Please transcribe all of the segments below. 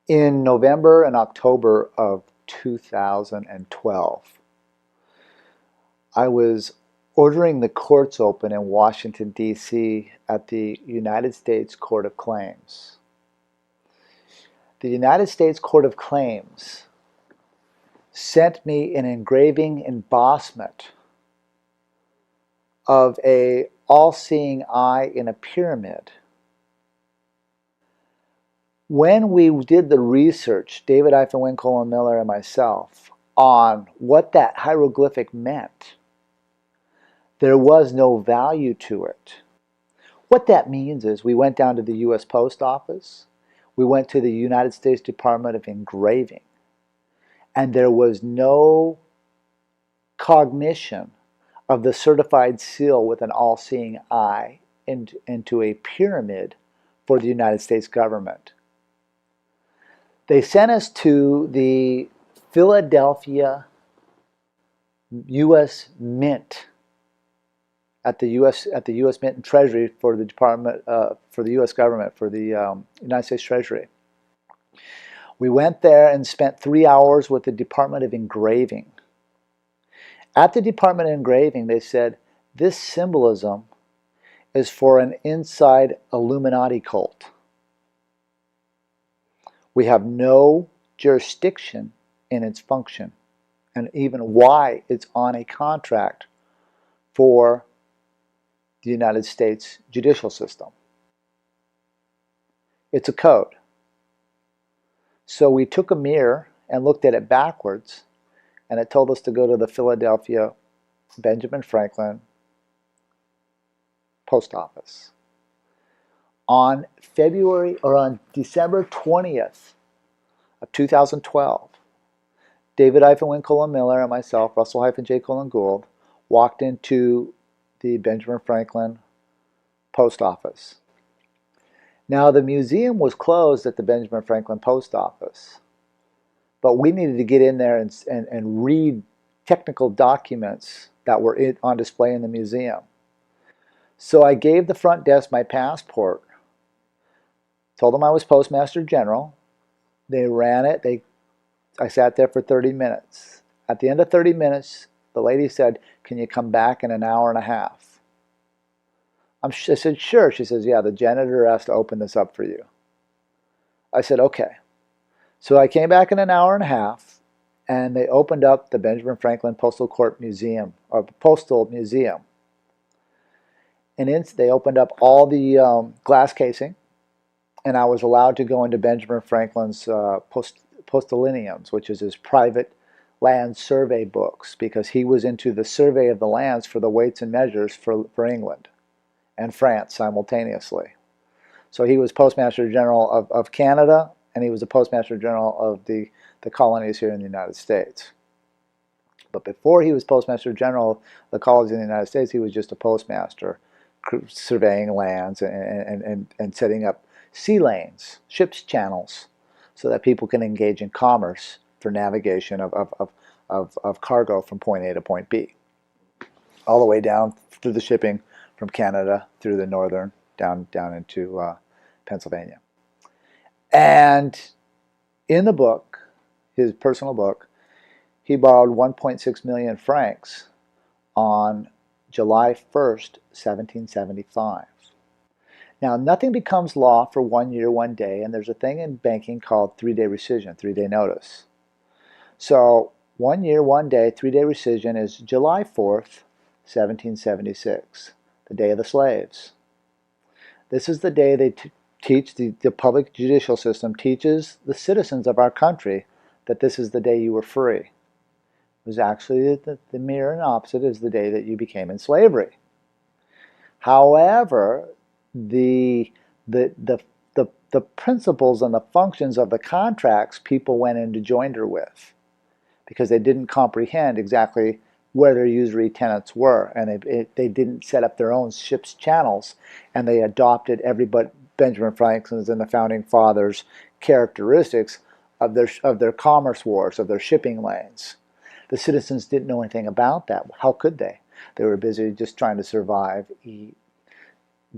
In November and October of 2012, I was ordering the courts open in Washington, D.C. at the United States Court of Claims. The United States Court of Claims sent me an engraving embossment of a all-seeing eye in a pyramid. When we did the research, David Winkle Miller and myself, on what that hieroglyphic meant, there was no value to it. What that means is we went down to the U.S. Post Office, we went to the United States Department of Engraving, and there was no cognition of the certified seal with an all-seeing eye into a pyramid for the United States government. They sent us to the Philadelphia U.S. Mint at the U.S. Mint and Treasury for the Department for the U.S. government, for the United States Treasury. We went there and spent 3 hours with the Department of Engraving. At the Department of Engraving, they said, this symbolism is for an inside Illuminati cult. We have no jurisdiction in its function, and even why it's on a contract for the United States judicial system. It's a code. So we took a mirror and looked at it backwards, and it told us to go to the Philadelphia Benjamin Franklin Post Office. On December 20th of 2012, David Winkle Miller and myself, Russell J. Cullen Gould, walked into the Benjamin Franklin Post Office. Now, the museum was closed at the Benjamin Franklin Post Office, but we needed to get in there and read technical documents that were on display in the museum. So I gave the front desk my passport, told them I was Postmaster General. They ran it. I sat there for 30 minutes. At the end of 30 minutes, the lady said, "Can you come back in an hour and a half?" I said, "Sure." She says, "Yeah, the janitor has to open this up for you." I said, "Okay." So I came back in an hour and a half, and they opened up the Benjamin Franklin Postal Court Museum, or Postal Museum. And they opened up all the glass casing, and I was allowed to go into Benjamin Franklin's Postal-Mechanics, which is his private land survey books, because he was into the survey of the lands for the weights and measures for England and France simultaneously. So he was Postmaster General of Canada, and he was the Postmaster General of the colonies here in the United States. But before he was Postmaster General of the colonies in the United States, he was just a postmaster, surveying lands and setting up sea lanes, ships channels, so that people can engage in commerce for navigation of cargo from point A to point B, all the way down through the shipping from Canada through the northern down into Pennsylvania. And in the book, his personal book, he borrowed 1.6 million francs on July 1st, 1775. Now, nothing becomes law for 1 year, 1 day, and there's a thing in banking called 3-day rescission, 3-day notice. So 1 year, 1 day, 3-day rescission is July 4th, 1776, the day of the slaves. This is the day they teach, the public judicial system teaches the citizens of our country that this is the day you were free. It was actually the mirror and opposite is the day that you became in slavery. However, the principles and the functions of the contracts people went into joinder with, because they didn't comprehend exactly where their usury tenants were, and they didn't set up their own ship's channels, and they adopted Benjamin Franklin's and the Founding Fathers' characteristics of their commerce wars, of their shipping lanes. The citizens didn't know anything about that. How could they? They were busy just trying to survive, eat,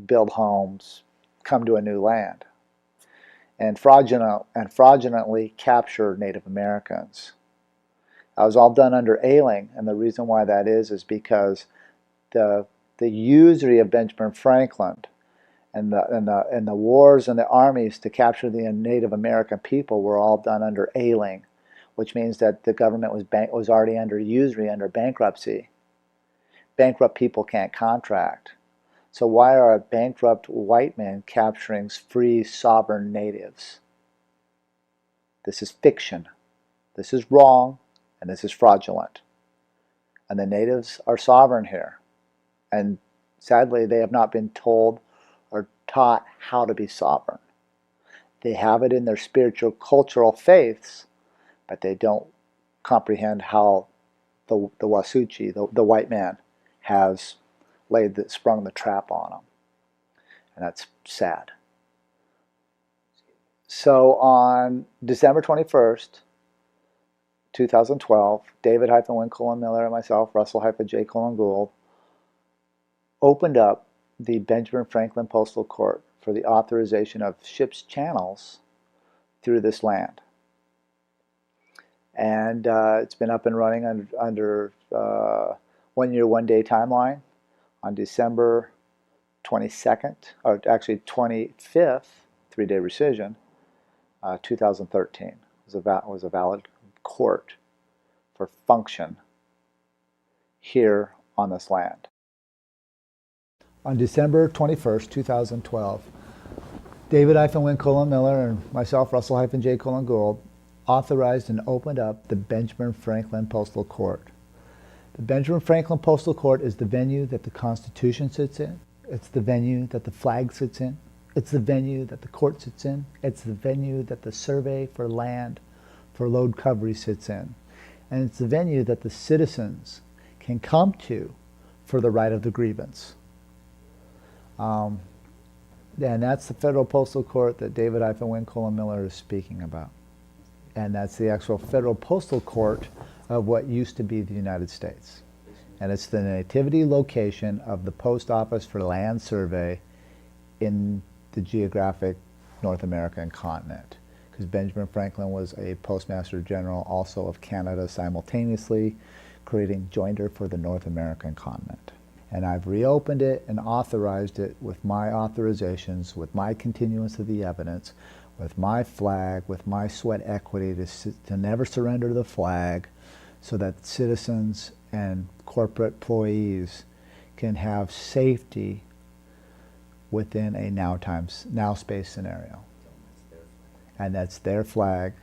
build homes, come to a new land. and fraudulently capture Native Americans. That was all done under Ailing, and the reason why that is because the usury of Benjamin Franklin and the wars and the armies to capture the Native American people were all done under Ailing, which means that the government was already under usury, under bankruptcy. Bankrupt people can't contract. So why are bankrupt white men capturing free sovereign natives? This is fiction. This is wrong, and this is fraudulent. And the natives are sovereign here. And sadly, they have not been told or taught how to be sovereign. They have it in their spiritual, cultural faiths, but they don't comprehend how the Wasuchi, the white man, has sprung the trap on them. And that's sad. So on December 21st, 2012, David-Winkle and Miller and myself, Russell-J. Cullen Gould, opened up the Benjamin Franklin Postal Court for the authorization of ships' channels through this land. And it's been up and running under 1 year, 1 day timeline on December 22nd, or actually 25th, 3 day rescission, 2013. It was a valid court for function here on this land. On December 21st, 2012, David-Winkle and Miller and myself, Russell-J. Cullen Gould, authorized and opened up the Benjamin Franklin Postal Court. The Benjamin Franklin Postal Court is the venue that the Constitution sits in. It's the venue that the flag sits in. It's the venue that the court sits in. It's the venue that the survey for land for load recovery sits in. And it's the venue that the citizens can come to for the right of the grievance. And that's the Federal Postal Court that David-Winkle and Miller is speaking about. And that's the actual Federal Postal Court of what used to be the United States. And it's the nativity location of the Post Office for Land Survey in the geographic North American continent. Because Benjamin Franklin was a Postmaster General also of Canada simultaneously, creating joinder for the North American continent. And I've reopened it and authorized it with my authorizations, with my continuance of the evidence, with my flag, with my sweat equity to never surrender the flag, so that citizens and corporate employees can have safety within a now space scenario. And that's their flag,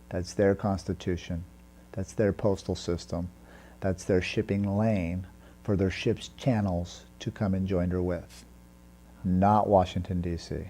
that's their constitution, that's their postal system, that's their shipping lane for their ship's channels to come and joinder with, not Washington, D.C.